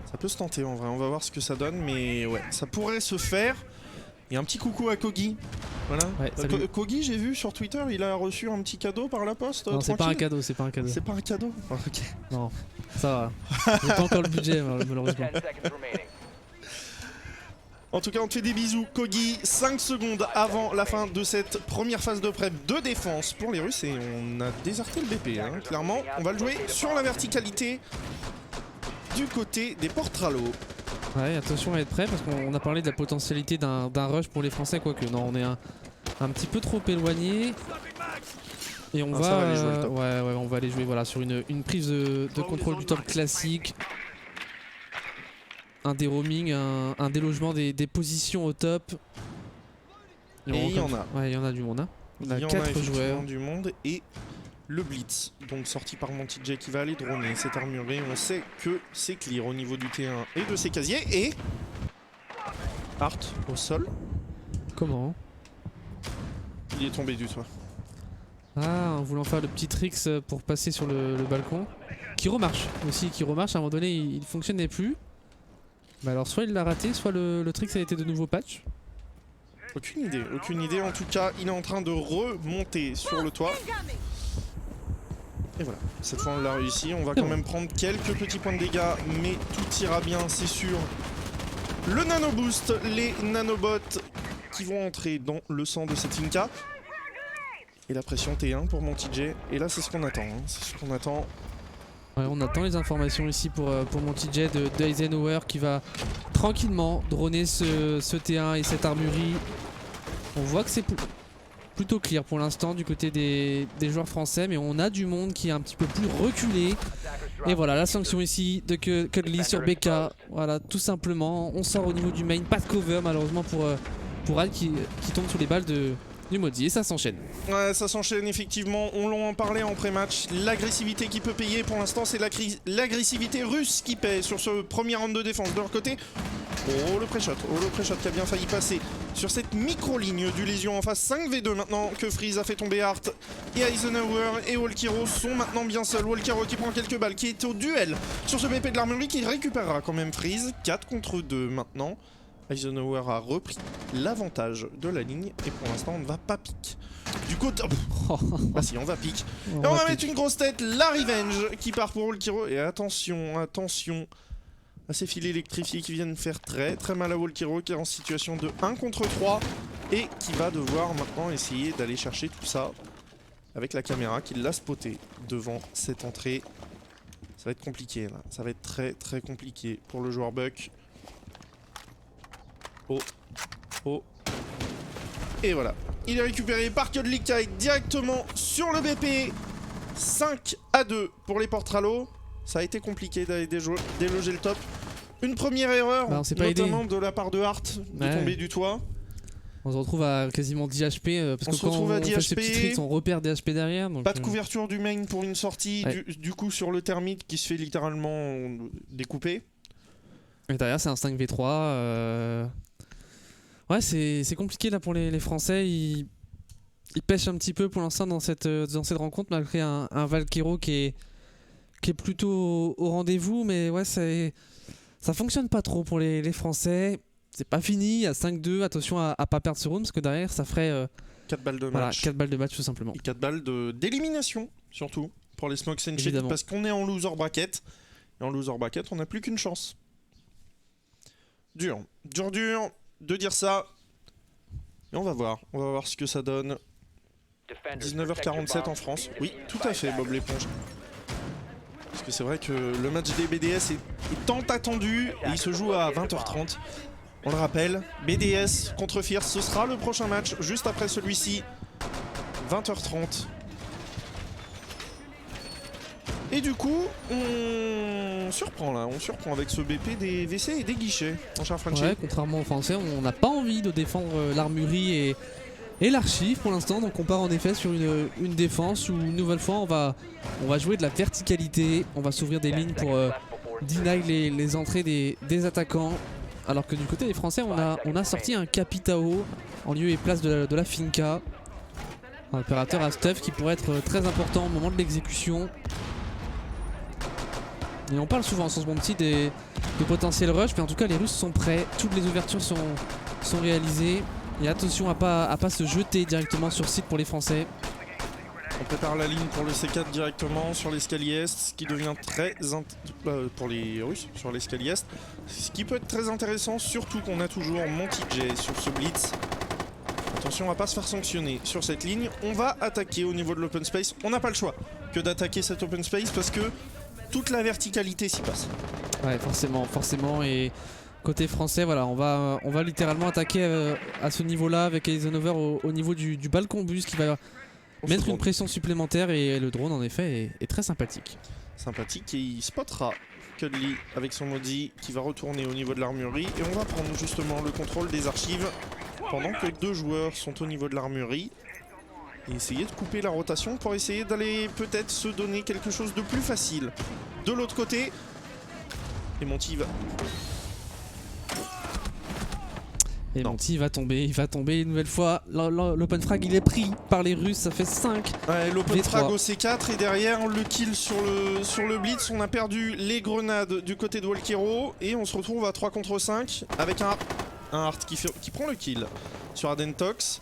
Ça peut se tenter en vrai, on va voir ce que ça donne, mais ouais, ça pourrait se faire. Et un petit coucou à Kogi. Voilà. Ouais, Kogi, j'ai vu sur Twitter, il a reçu un petit cadeau par la poste. Non, c'est pas un cadeau, c'est pas un cadeau. C'est pas un cadeau. Oh, ok. Non, ça va. J'ai pas encore le budget, malheureusement. En tout cas, on te fait des bisous, Kogi. 5 secondes avant la fin de cette première phase de prep de défense pour les Russes. Et on a déserté le BP, hein, clairement. On va le jouer sur la verticalité du côté des Portralo. Ouais, attention à être prêt parce qu'on a parlé de la potentialité d'un rush pour les Français, quoique non, on est un petit peu trop éloigné. Et on va aller jouer le top. Ouais, on va aller jouer sur une prise de contrôle du top classique. Un déroaming, un délogement des positions au top. Et il y en a. Ouais, il y en a du monde. Hein. On a 4 joueurs du monde et le Blitz, donc sorti par MontyJ qui va aller droner cette armurerie. On sait que c'est clear au niveau du T1 et de ses casiers. Et Art au sol. Comment? Il est tombé du toit. Ah, en voulant faire le petit tricks pour passer sur le balcon. Qui remarche aussi, à un moment donné il fonctionnait plus. Bah alors soit il l'a raté, soit le tricks a été de nouveau patch. Aucune idée. En tout cas, il est en train de remonter sur le toit. Et voilà, cette fois on l'a réussi. On va quand même prendre quelques petits points de dégâts, mais tout ira bien, c'est sûr. Le nano boost, les nanobots qui vont entrer dans le sang de cette Finca. Et la pression T1 pour MontyJ. Et là, c'est ce qu'on attend. Hein. C'est ce qu'on attend. Ouais, on attend les informations ici pour MontyJ de Eisenhower qui va tranquillement droner ce T1 et cette armurerie. On voit que c'est plutôt clear pour l'instant du côté des joueurs français, mais on a du monde qui est un petit peu plus reculé. Et voilà la sanction ici de Cuddly sur BK. Voilà, tout simplement. On sort au niveau du main, pas de cover malheureusement pour Al qui tombe sous les balles du Modi, et ça s'enchaîne. Ouais, ça s'enchaîne effectivement, on l'en parlait en pré-match, l'agressivité qui peut payer pour l'instant c'est l'agressivité russe qui paie sur ce premier round de défense. De leur côté, oh le pré-shot qui a bien failli passer sur cette micro-ligne du Lésion en face. 5v2 maintenant que Freeze a fait tomber Hart, et Eisenhower et Volkero sont maintenant bien seuls. Volkero qui prend quelques balles, qui est au duel sur ce BP de l'armurerie, qui récupérera quand même Freeze. 4 contre 2 maintenant. Eisenhower a repris l'avantage de la ligne et pour l'instant on ne va pas pique. Du côté... Ah si, on va pique. Et on va mettre une grosse tête, la revenge qui part pour Volkero. Et attention à ces filets électrifiés qui viennent faire très très mal à Volkero, qui est en situation de 1 contre 3 et qui va devoir maintenant essayer d'aller chercher tout ça avec la caméra qui l'a spoté devant cette entrée. Ça va être compliqué là, ça va être très très compliqué pour le joueur Buck. Oh. Et voilà. Il est récupéré par Cuddly directement sur le BP. 5-2 pour les Portralo. Ça a été compliqué d'aller déloger le top. Une première erreur, notamment de la part de Hart, de tomber du toit. On se retrouve à quasiment 10 HP, parce que quand on fait ces petits tricks, on repère des HP derrière. Donc pas de couverture du main pour une sortie, du coup sur le thermite qui se fait littéralement découper. Et derrière c'est un 5v3. Ouais, c'est compliqué là pour les Français. Ils pêchent un petit peu pour l'instant dans cette rencontre, malgré un Volkero qui est plutôt au rendez-vous. Mais ouais, ça fonctionne pas trop pour les Français. C'est pas fini, à 5-2. Attention à pas perdre ce round, parce que derrière ça ferait 4 balles de match. Voilà, 4 balles de match tout simplement. Et 4 balles d'élimination surtout pour les Smokes and Shit, parce qu'on est en loser bracket. Et en loser bracket, on n'a plus qu'une chance. Dur de dire ça. Et on va voir ce que ça donne. 19h47 en France. Oui, tout à fait, Bob l'éponge. Parce que c'est vrai que le match des BDS est tant attendu et il se joue à 20h30. On le rappelle, BDS contre Fierce, ce sera le prochain match juste après celui-ci. 20h30. Et du coup, on surprend là, avec ce BP des WC et des guichets, mon cher Frenchy. Ouais, contrairement aux Français, on n'a pas envie de défendre l'armurerie et l'archive pour l'instant, donc on part en effet sur une défense où une nouvelle fois on va jouer de la verticalité, on va s'ouvrir des lignes pour deny les entrées des attaquants, alors que du côté des Français on a sorti un Capitao en lieu et place de la Finca, un opérateur à stuff qui pourrait être très important au moment de l'exécution. Et on parle souvent sur ce bon petit de potentiel rush, mais en tout cas les Russes sont prêts, toutes les ouvertures sont réalisées. Et attention à pas se jeter directement sur site pour les Français. On prépare la ligne pour le C4 directement sur l'escalier Est, ce qui devient très pour les Russes sur l'escalier Est, ce qui peut être très intéressant, surtout qu'on a toujours Monty J sur ce blitz. Attention à pas se faire sanctionner sur cette ligne. On va attaquer au niveau de l'open space. On n'a pas le choix que d'attaquer cet open space parce que toute la verticalité s'y passe. Ouais, forcément. Et côté français, voilà, on va littéralement attaquer à ce niveau-là avec Eisenhower au niveau du balcon bus qui va mettre une pression supplémentaire, et le drone en effet est très sympathique. Sympathique, et il spottera Cuddly avec son Audi qui va retourner au niveau de l'armurerie, et on va prendre justement le contrôle des archives pendant que 2 joueurs sont au niveau de l'armurerie et essayer de couper la rotation pour essayer d'aller peut-être se donner quelque chose de plus facile de l'autre côté. Et Monty va... Et Monty va tomber une nouvelle fois. L'open frag il est pris par les Russes, ça fait 5. Ouais, l'open frag au C4 et derrière le kill sur le blitz. On a perdu les grenades du côté de Walkero et on se retrouve à 3 contre 5 avec un Hart qui prend le kill sur Adentox.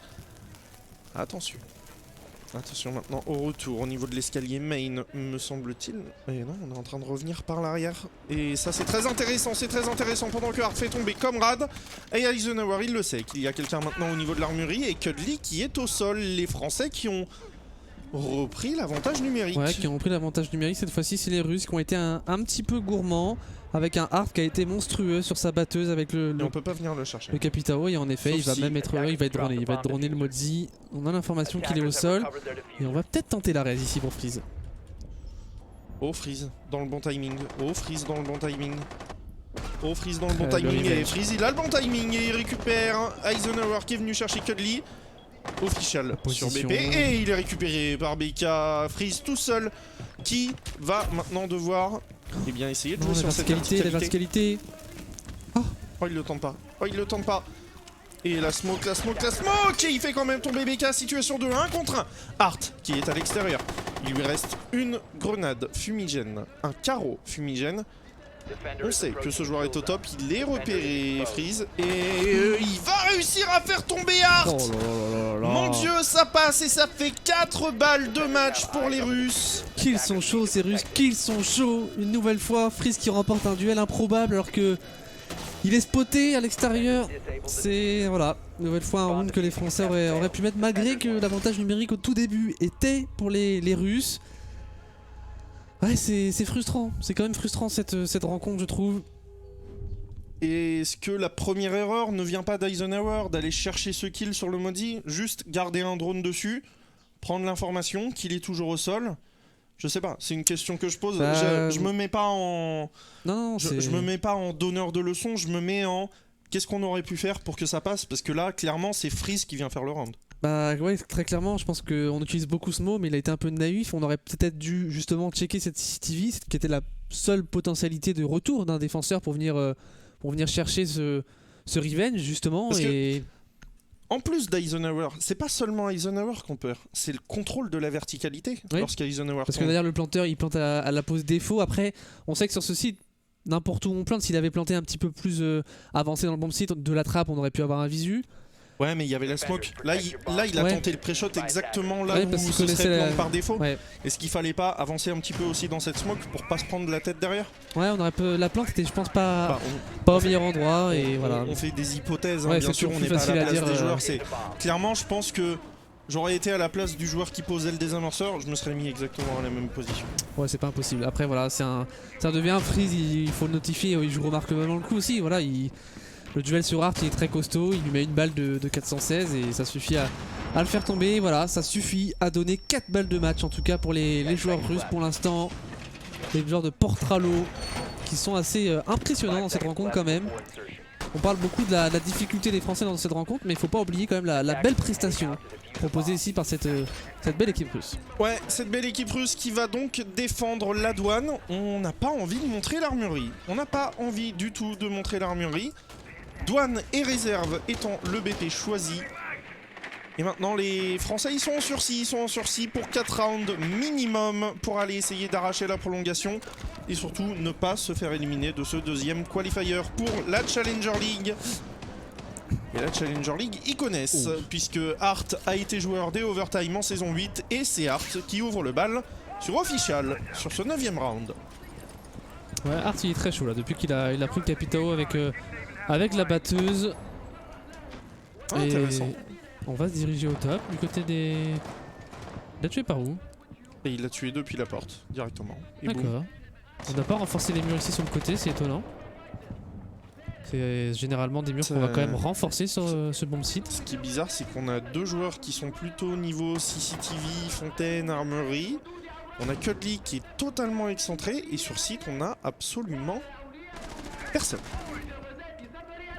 Attention maintenant au retour au niveau de l'escalier main, me semble-t-il. Et non, on est en train de revenir par l'arrière. Et ça c'est très intéressant pendant que Hart fait tomber Comrade. Et Eisenhower il le sait qu'il y a quelqu'un maintenant au niveau de l'armurerie et Cuddly qui est au sol. Les Français qui ont repris l'avantage numérique. Ouais, qui ont repris l'avantage numérique. Cette fois-ci c'est les Russes qui ont été un petit peu gourmands. Avec un Hart qui a été monstrueux sur sa batteuse avec le on peut pas venir le chercher. Le Capitao, et en effet, il va même être il va être droné le Modzi. On a l'information qu'il est au sol et on va peut-être tenter la raise ici pour Freeze. Oh Freeze dans le bon timing. Et Freeze il a le bon timing et il récupère Eisenhower qui est venu chercher Cuddly. Official sur BP et il est récupéré par BK. Freeze tout seul qui va maintenant devoir essayer de jouer sur cette verticalité. Oh il le tente pas. Et la smoke et il fait quand même tomber BK. Situation de 1 contre 1. Hart qui est à l'extérieur. Il lui reste une grenade fumigène, un carreau fumigène. On sait que ce joueur est au top, il est repéré Freeze et il va réussir à faire tomber Hart. Mon dieu, ça passe et ça fait 4 balles de match pour les Russes. Qu'ils sont chauds ces Russes, qu'ils sont chauds. Une nouvelle fois, Freeze qui remporte un duel improbable alors que il est spoté à l'extérieur. C'est une nouvelle fois un round que les Français auraient pu mettre malgré que l'avantage numérique au tout début était pour les Russes. Ouais, c'est frustrant, c'est quand même frustrant cette rencontre je trouve. Et est-ce que la première erreur ne vient pas d'Eisenhower d'aller chercher ce kill sur le Modzi, juste garder un drone dessus, prendre l'information qu'il est toujours au sol? Je sais pas, c'est une question que je pose. Je me mets pas en... je me mets pas en donneur de leçons, je me mets en... Qu'est-ce qu'on aurait pu faire pour que ça passe? Parce que là, clairement, c'est Freeze qui vient faire le round. Bah ouais, très clairement, je pense qu'on utilise beaucoup ce mot, mais il a été un peu naïf. On aurait peut-être dû justement checker cette CCTV, qui était la seule potentialité de retour d'un défenseur pour venir chercher ce revenge justement. En plus d'Eisenhower, c'est pas seulement Eisenhower qu'on perd, c'est le contrôle de la verticalité lorsqu'Eisenhower. Parce que d'ailleurs le planteur il plante à la pose défaut. Après, on sait que sur ce site, n'importe où on plante, s'il avait planté un petit peu plus avancé dans le bon site de la trappe, on aurait pu avoir un visu. Ouais, mais il y avait la smoke. Là, il a tenté le pré-shot exactement là où parce qu'il ce serait connaissait plan par défaut. Ouais. Est-ce qu'il fallait pas avancer un petit peu aussi dans cette smoke pour pas se prendre la tête derrière? Ouais, on aurait la plante était, je pense, pas au meilleur endroit. Et voilà. On fait des hypothèses, hein, Ouais, bien sûr, on n'est pas à la place des joueurs. Clairement, je pense que j'aurais été à la place du joueur qui posait le désamorceur, je me serais mis exactement à la même position. Ouais, c'est pas impossible. Après, voilà, ça devient un freeze, il faut le notifier. Il joue remarquablement le coup aussi. Voilà, le duel sur Art il est très costaud, il lui met une balle de 416 et ça suffit à le faire tomber. Voilà, ça suffit à donner 4 balles de match en tout cas pour les joueurs russes pour l'instant. Les joueurs de Portralo qui sont assez impressionnants dans cette rencontre quand même. On parle beaucoup de la difficulté des Français dans cette rencontre, mais il faut pas oublier quand même la belle prestation proposée ici par cette belle équipe russe. Ouais, cette belle équipe russe qui va donc défendre la douane. On n'a pas envie de montrer l'armurerie. On n'a pas envie du tout de montrer l'armurerie. Douane et réserve étant le BP choisi. Et maintenant les Français ils sont en sursis pour 4 rounds minimum pour aller essayer d'arracher la prolongation. Et surtout ne pas se faire éliminer de ce deuxième qualifier pour la Challenger League. Et la Challenger League ils connaissent puisque Art a été joueur des overtime en saison 8. Et c'est Art qui ouvre le bal sur Official sur ce 9ème round. Ouais, Art il est très chaud là depuis qu'il a pris le Capitao avec la batteuse. Intéressant. On va se diriger au top du côté des... Il l'a tué par où? Et il l'a tué depuis la porte directement. D'accord. On n'a pas renforcé les murs ici sur le côté, c'est étonnant. C'est généralement des murs qu'on va quand même renforcer sur ce bomb site. Ce qui est bizarre, c'est qu'on a deux joueurs qui sont plutôt niveau CCTV, fontaine, armerie. On a Cuddly qui est totalement excentré et sur site on a absolument personne.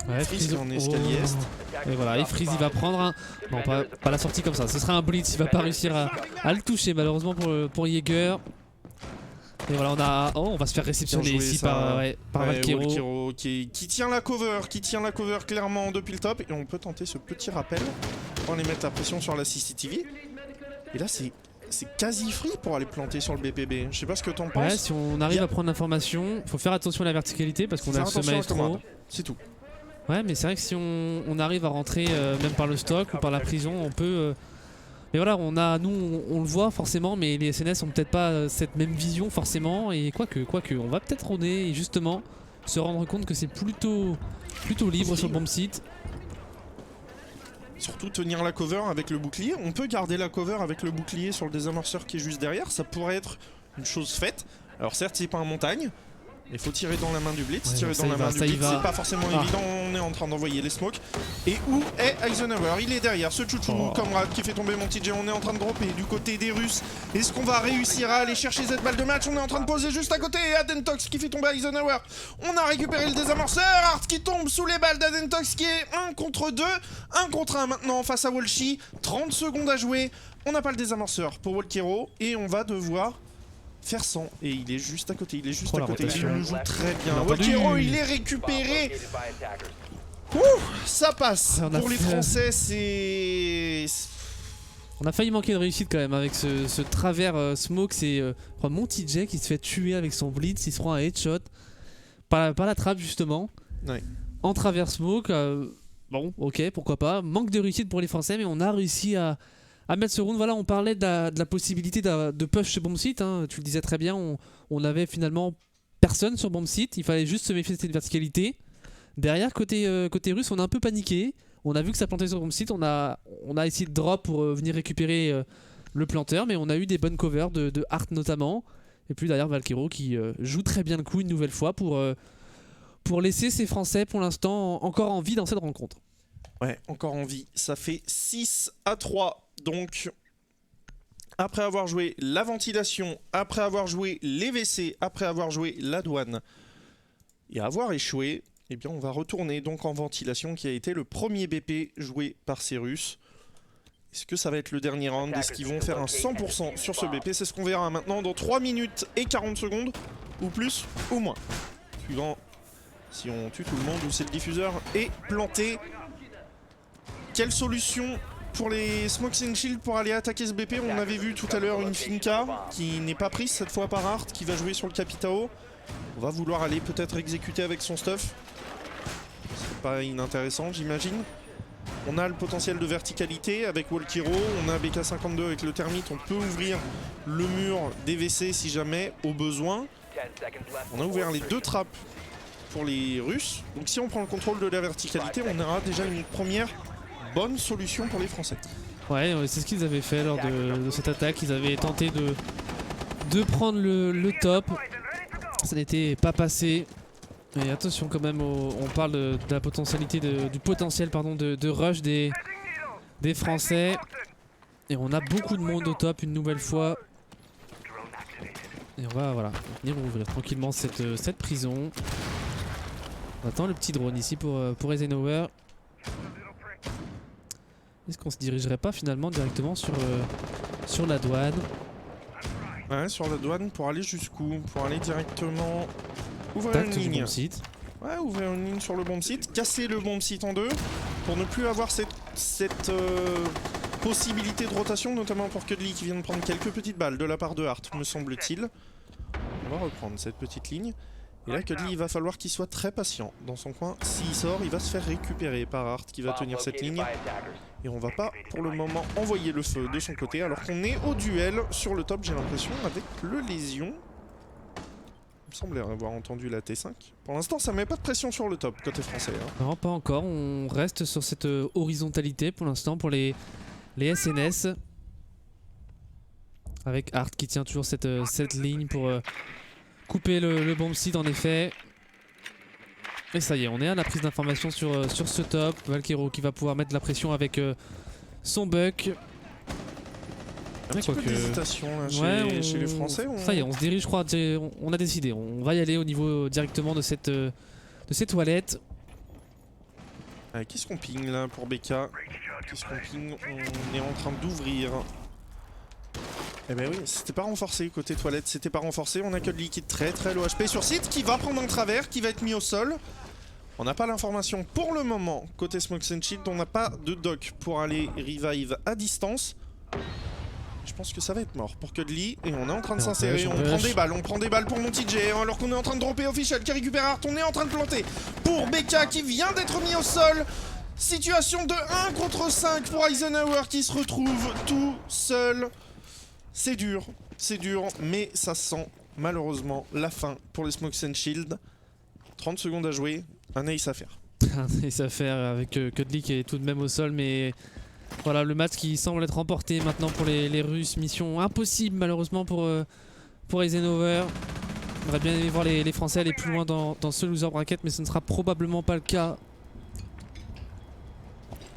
Ouais, Freeze en escalier est. Et voilà, et Freeze il va prendre un... Non, pas la sortie comme ça, ce sera un blitz, il va pas réussir à le toucher malheureusement pour Jaeger. Et voilà, on va se faire réceptionner ici par Valkyro. Qui tient la cover, clairement depuis le top. Et on peut tenter ce petit rappel pour aller mettre la pression sur la CCTV. Et là c'est quasi free pour aller planter sur le BPB. Je sais pas ce que t'en penses. Ouais, si on arrive à prendre l'information, faut faire attention à la verticalité parce qu'on a ce maestro. C'est tout. Ouais, mais c'est vrai que si on arrive à rentrer même par le stock ou par la prison, on peut... Mais voilà, nous on le voit forcément, mais les SNS ont peut-être pas cette même vision forcément. Et quoique, on va peut-être rôder et justement se rendre compte que c'est plutôt libre sur le bomb site. Surtout tenir la cover avec le bouclier. On peut garder la cover avec le bouclier sur le désamorceur qui est juste derrière. Ça pourrait être une chose faite. Alors certes, c'est pas en montagne. Il faut tirer dans la main du blitz. Tirer dans la main du blitz, c'est pas forcément évident. On est en train d'envoyer les smokes. Et où est Eisenhower? Il est derrière ce chouchou Comrade qui fait tomber mon TJ. On est en train de dropper du côté des Russes. Est-ce qu'on va réussir à aller chercher cette balle de match? On est en train de poser juste à côté. Adentox qui fait tomber Eisenhower. On a récupéré le désamorceur. Art qui tombe sous les balles d'Adentox qui est 1 contre 2. 1 contre 1 maintenant face à Walshy. 30 secondes à jouer. On n'a pas le désamorceur pour Valkyro. Et on va devoir faire 100 et il est juste à côté, il le joue très bien. Valkyro il est récupéré. Ça passe. Pour les Français c'est... On a failli manquer de réussite quand même avec ce travers smoke. C'est mon TJ qui se fait tuer avec son blitz, il se prend un headshot par la trappe justement. Ouais. En travers smoke, bon ok pourquoi pas. Manque de réussite pour les Français mais on a réussi à mettre ce round. Voilà, on parlait de la possibilité de push ce bomb site, hein. Tu le disais très bien, on avait finalement personne sur bomb site, il fallait juste se méfier de cette verticalité. Derrière, côté russe, on a un peu paniqué, on a vu que ça plantait sur bomb site, on a essayé de drop pour venir récupérer le planteur, mais on a eu des bonnes covers de Art notamment, et puis derrière Valkyro qui joue très bien le coup une nouvelle fois pour laisser ces Français pour l'instant encore en vie dans cette rencontre. Ouais, encore en vie, ça fait 6-3. Donc, après avoir joué la ventilation, après avoir joué les WC, après avoir joué la douane et avoir échoué, eh bien on va retourner donc en ventilation qui a été le premier BP joué par ces Russes. Est-ce que ça va être le dernier round? Est-ce qu'ils vont faire un 100% sur ce BP? C'est ce qu'on verra maintenant dans 3 minutes et 40 secondes, ou plus, ou moins. Suivant si on tue tout le monde ou si le diffuseur est planté. Quelle solution pour les Smokes and Shield pour aller attaquer ce BP? On avait vu tout à l'heure une Finka qui n'est pas prise cette fois par Art, qui va jouer sur le Capitao. On va vouloir aller peut-être exécuter avec son stuff. C'est pas inintéressant, j'imagine. On a le potentiel de verticalité avec Walkiro, on a BK52 avec le Thermite, on peut ouvrir le mur des WC si jamais au besoin. On a ouvert les 2 trappes pour les Russes, donc si on prend le contrôle de la verticalité, on aura déjà une première bonne solution pour les Français. Ouais, c'est ce qu'ils avaient fait lors de cette attaque, ils avaient tenté de prendre le top, ça n'était pas passé. Et attention quand même, on parle de la potentialité du potentiel de rush des Français. Et on a beaucoup de monde au top une nouvelle fois. Et on va venir ouvrir tranquillement cette prison. On attend le petit drone ici pour Eisenhower. Est-ce qu'on se dirigerait pas finalement directement sur la douane? Ouais, sur la douane pour aller jusqu'où? Pour aller directement ouvrir une ligne. Bon site. Ouais, ouvrir une ligne sur le bomb site, casser le bomb site en 2 pour ne plus avoir cette possibilité de rotation, notamment pour Cuddly qui vient de prendre quelques petites balles de la part de Hart, me semble-t-il. On va reprendre cette petite ligne. Et là, Cuddly, il va falloir qu'il soit très patient dans son coin. S'il sort, il va se faire récupérer par Hart qui va tenir cette ligne. Et on va pas, pour le moment, envoyer le feu de son côté, alors qu'on est au duel sur le top, j'ai l'impression, avec le Lésion. Il me semblait avoir entendu la T5. Pour l'instant, ça met pas de pression sur le top, côté français. Hein. Non, pas encore. On reste sur cette horizontalité pour l'instant pour les SNS. Avec Hart qui tient toujours cette ligne pour couper le bomb site en effet. Et ça y est, on est à la prise d'information sur ce top. Walkiro qui va pouvoir mettre la pression avec son buck. Un petit peu d'hésitation chez les Français. Ça y est, on se dirige, je crois, on a décidé. On va y aller au niveau directement de ces toilettes. Qu'est-ce qu'on ping là pour BK? Qu'est-ce qu'on ping? On est en train d'ouvrir. Eh ben oui, c'était pas renforcé côté toilette, c'était pas renforcé. On a que de liquide très low HP sur site qui va prendre un travers, qui va être mis au sol. On n'a pas l'information pour le moment côté Smokes and Shield. On n'a pas de dock pour aller revive à distance. Je pense que ça va être mort pour Cuddly. Et on est en train de s'insérer. On prend des balles pour mon TJ. Alors qu'on est en train de dropper Official qui récupère Hart. On est en train de planter pour BK qui vient d'être mis au sol. Situation de 1 contre 5 pour Eisenhower qui se retrouve tout seul. C'est dur, mais ça sent malheureusement la fin pour les Smokes and Shield. 30 secondes à jouer, un ace à faire. Un ace à faire avec Cuddly qui est tout de même au sol, mais voilà le match qui semble être remporté maintenant pour les Russes. Mission impossible malheureusement pour Eisenhower. On aurait bien aimé voir les Français aller plus loin dans ce loser bracket, mais ce ne sera probablement pas le cas.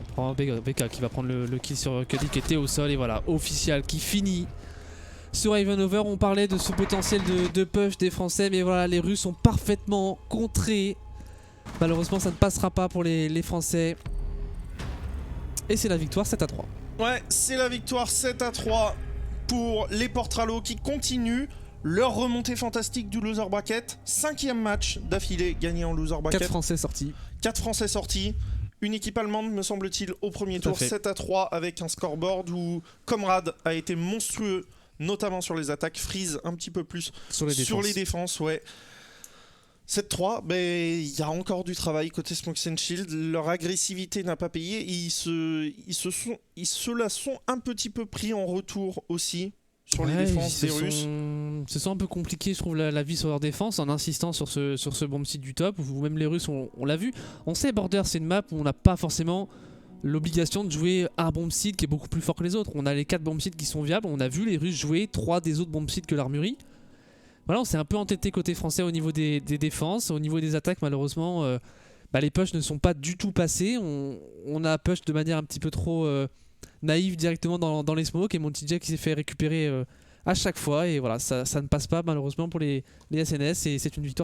On prend BK qui va prendre le kill sur Cuddly qui était au sol, et voilà, Official qui finit sur Eisenhower. On parlait de ce potentiel de push des Français, mais voilà, les Russes sont parfaitement contrés. Malheureusement, ça ne passera pas pour les Français. Et c'est la victoire 7-3. Ouais, c'est la victoire 7-3 pour les Portralo qui continuent leur remontée fantastique du loser bracket. 5e match d'affilée gagné en loser bracket. 4 Français sortis. 4 Français sortis. Une équipe allemande, me semble-t-il, au premier tour, 7-3 avec un scoreboard où Comrade a été monstrueux, notamment sur les attaques, Freeze un petit peu plus sur les défenses. Ouais. 7-3, il y a encore du travail côté Smokes and Shield. Leur agressivité n'a pas payé. Et ils se la sont un petit peu pris en retour aussi sur les défenses des Russes. Se sont un peu compliqué, je trouve, la vie sur leur défense en insistant sur ce bomb site du top. Ou même les Russes, on l'a vu. On sait, Border, c'est une map où on n'a pas forcément l'obligation de jouer un bomb site qui est beaucoup plus fort que les autres. On a les 4 bomb sites qui sont viables. On a vu les Russes jouer 3 des autres bomb sites que l'Armurerie. Voilà, on s'est un peu entêté côté français au niveau des défenses. Au niveau des attaques, malheureusement, les pushs ne sont pas du tout passés. On a push de manière un petit peu trop naïve directement dans les smokes. Et mon TJ qui s'est fait récupérer à chaque fois. Et voilà, ça ne passe pas malheureusement pour les SNS. Et c'est une victoire.